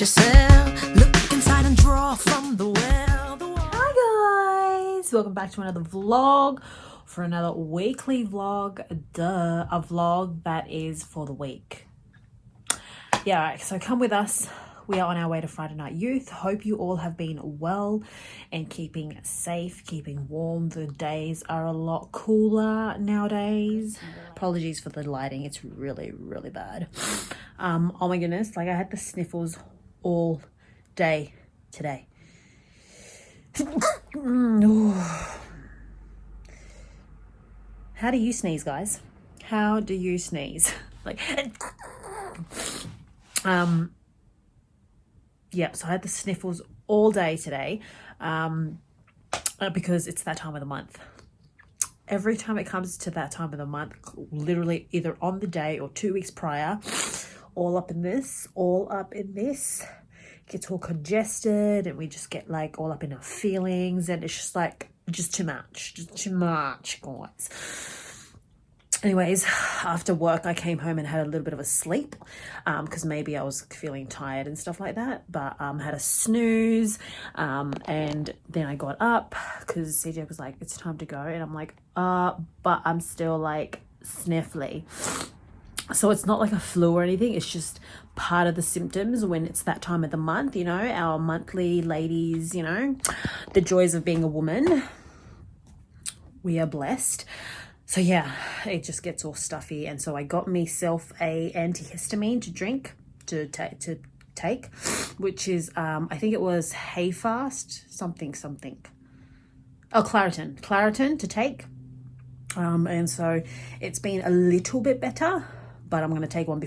She said, look inside and draw from the well. Hi guys, welcome back to another vlog, for another weekly vlog. A vlog that is for the week. Yeah, right, so come with us. We are on our way to Friday Night Youth. Hope you all have been well and keeping safe, keeping warm. The days are a lot cooler nowadays. Apologies for the lighting. It's really, really bad. Oh my goodness. Like, I had the sniffles all day today. How do you sneeze, guys? How do you sneeze? Like, yeah, so I had the sniffles all day today because it's that time of the month. Every time it comes to that time of the month, literally either on the day or 2 weeks prior, all up in this, gets all congested, and we just get like all up in our feelings, and it's just like, just too much, guys. Anyways, after work, I came home and had a little bit of a sleep because maybe I was feeling tired and stuff like that. But had a snooze and then I got up because CJ was like, it's time to go. And I'm like, but I'm still like sniffly. So it's not like a flu or anything. It's just part of the symptoms when it's that time of the month, you know, our monthly ladies, you know, the joys of being a woman. We are blessed. So yeah, it just gets all stuffy, and so I got myself a antihistamine to drink, to take, which is I think it was Hayfast, something. Oh, Claritin to take, and so it's been a little bit better, but I'm gonna take one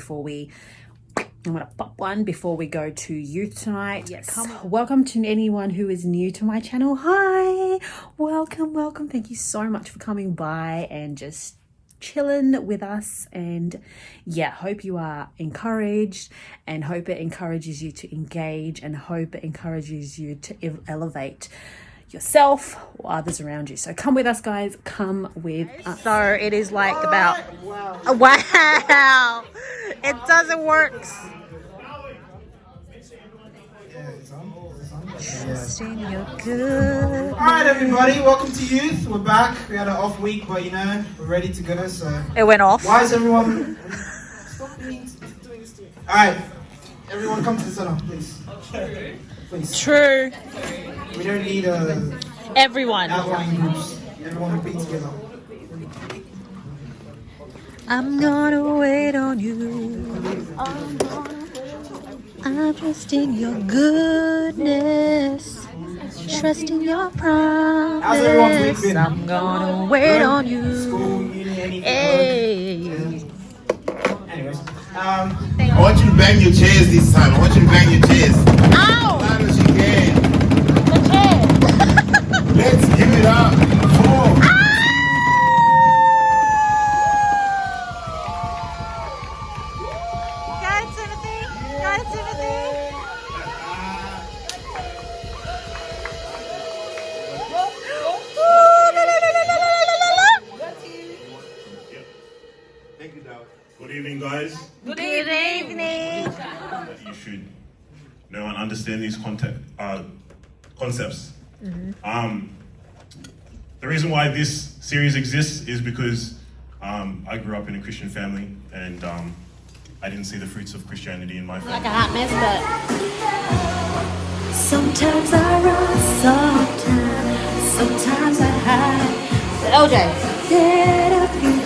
I'm going to pop one before we go to youth tonight. Yes. Welcome to anyone who is new to my channel. Hi. Welcome. Thank you so much for coming by and just chilling with us. And yeah, hope you are encouraged, and hope it encourages you to engage, and hope it encourages you to elevate yourself or others around you. So come with us, guys. Come with us. So it is like about... Wow. It doesn't work. Trusting you're good. Alright everybody, welcome to youth. We're back. We had an off week, but you know, we're ready to go, so it went off. Why is everyone stop doing this? Alright. Everyone come to the center, please. Please. True. We don't need everyone. Outlying groups. Everyone will be together. I'm gonna wait on you. I'm trusting your goodness, trusting your promise. How's everyone's week been? I'm gonna wait on you. School, uni, anything. Hey. Anyways, I want you to bang your chairs this time. I want you to bang your chairs. Ow! As loud as you can. The chair. Let's give it up. 4. Good evening, guys. Good evening. You should know and understand these concepts. The reason why this series exists is because I grew up in a Christian family, and I didn't see the fruits of Christianity in my family. Like a hot mess, but Sometimes I run, sometimes I hide. LJ. Get up you,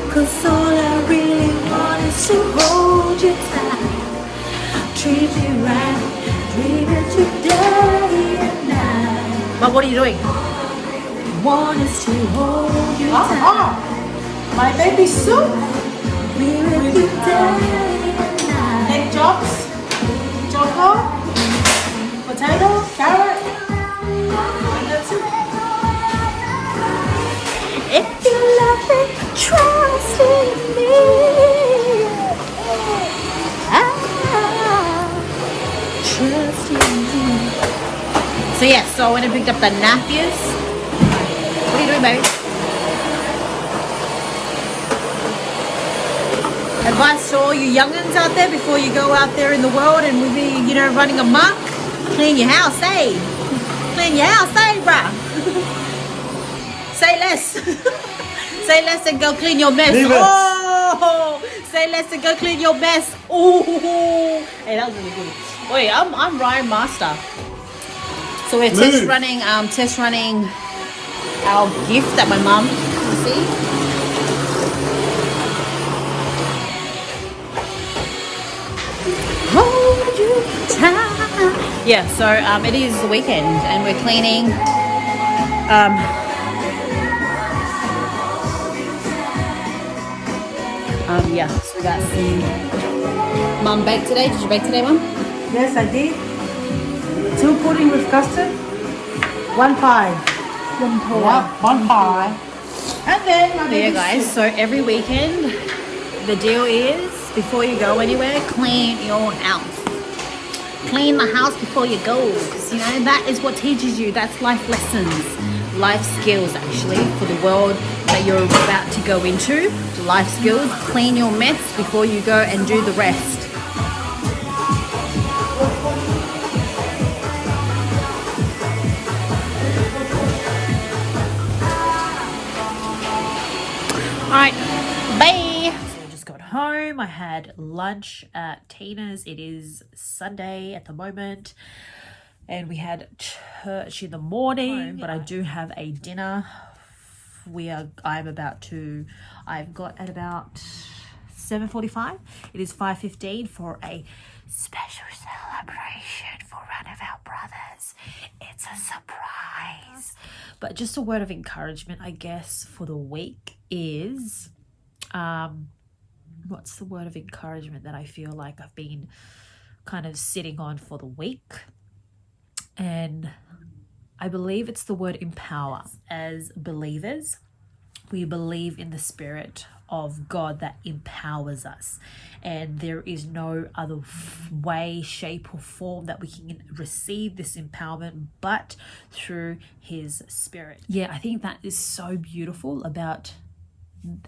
'cause all I really want is to hold you tight. Treat me right, dream it you day and night. But what are you doing? Want is to hold you tight. My baby soup. Be with you day and night. Egg chops. Choco. Potato. Carrot. And that's it. If you love me, trust in me. Trust in me. So yes, so I went and picked up the nappies. What are you doing, baby? Advice to all you young'uns out there before you go out there in the world and we'll be, you know, running amok. Clean your house, eh? Clean your house, eh, bruh? Say less. Say less and go clean your mess. Oh! Say less and go clean your mess. Oh! Hey, that was really good. Wait, I'm Ryan Master. So we're test running our gift that my mum, you see? Hold you tight. Yeah, so it is the weekend and we're cleaning. Yeah, so we got some. Mum baked today. Did you bake today, Mum? Yes, I did. 2 pudding with custard, 1 pie. One pie. And then There you guys. So every weekend, the deal is before you go anywhere, clean your house. Clean the house before you go, because you know that is what teaches you. That's life lessons, life skills actually for the world that you're about to go into. Life skills. Clean your mess before you go and do the rest. Alright, bye! So I just got home. I had lunch at Tina's. It is Sunday at the moment. And we had church in the morning. But I do have a dinner. I've got at about 7:45. It is 5:15 for a special celebration for one of our brothers. It's a surprise. But just a word of encouragement, I guess, for the week is, what's the word of encouragement that I feel like I've been kind of sitting on for the week? And I believe it's the word empower. As believers, we believe in the Spirit of God that empowers us, and there is no other way, shape or form that we can receive this empowerment but through His Spirit. Yeah, I think that is so beautiful about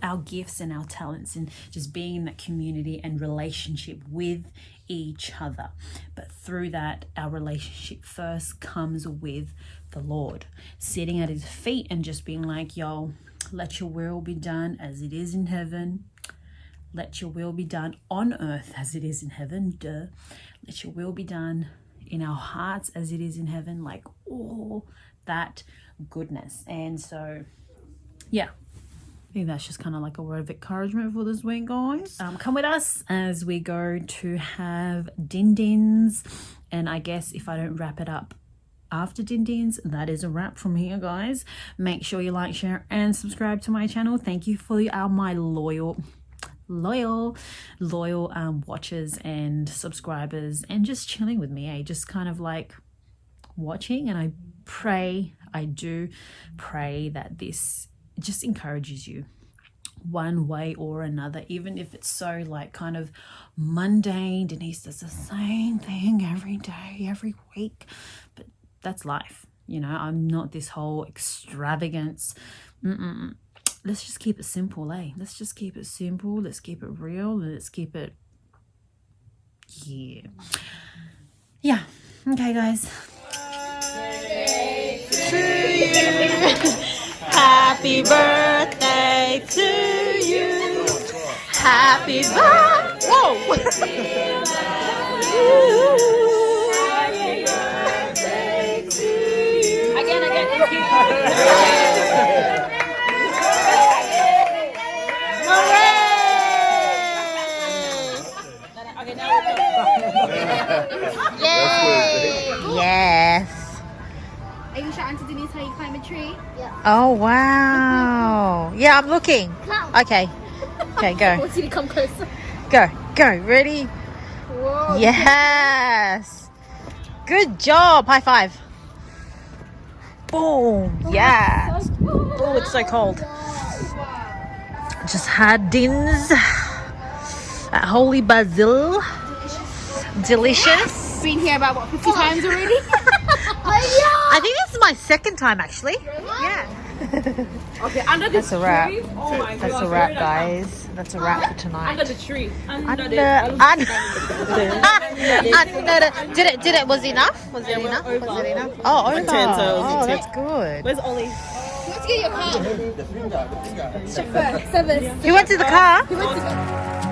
our gifts and our talents and just being in that community and relationship with each other. But through that, our relationship first comes with the Lord, sitting at His feet and just being like, yo, let your will be done as it is in heaven. Let your will be done on earth as it is in heaven. Let your will be done in our hearts as it is in heaven. Like all that goodness. And so, yeah. I think that's just kind of like a word of encouragement for this week, guys. Come with us as we go to have din-dins. And I guess if I don't wrap it up after din-dins, that is a wrap from here, guys. Make sure you like, share, and subscribe to my channel. Thank you for my loyal watchers and subscribers and just chilling with me, just kind of like watching. And I do pray that this just encourages you one way or another, even if it's so like kind of mundane. Denise does the same thing every day, every week, but that's life, you know. I'm not this whole extravagance. Let's just keep it simple, let's just keep it simple. Let's keep it real. Let's keep it, yeah. Okay, guys. Happy birthday to you. Happy birthday. Whoa. Happy birthday to you. Again. Okay, now yay. Yes. Are you shouting to Denise how you climb a tree? Yeah. Oh, wow. Yeah, I'm looking. Come. Okay, go. I want you to come closer. Go. Ready? Whoa. Yes. Good job. High five. Boom. Yes. Oh, it's so cold. Just had dins at Holy Basil. Delicious. Been here about, 50 times already? I think this is my second time, actually. Yeah. Okay, under this That's a wrap. tree. Oh my god. That's a wrap, guys. That's a wrap for tonight. Under the tree. Under Did it? Was it enough? Was it enough? Was it enough? Oh, over. Oh, that's good. Where's Ollie? Let's get your car. Chauffeur, service. He went to the car. He went to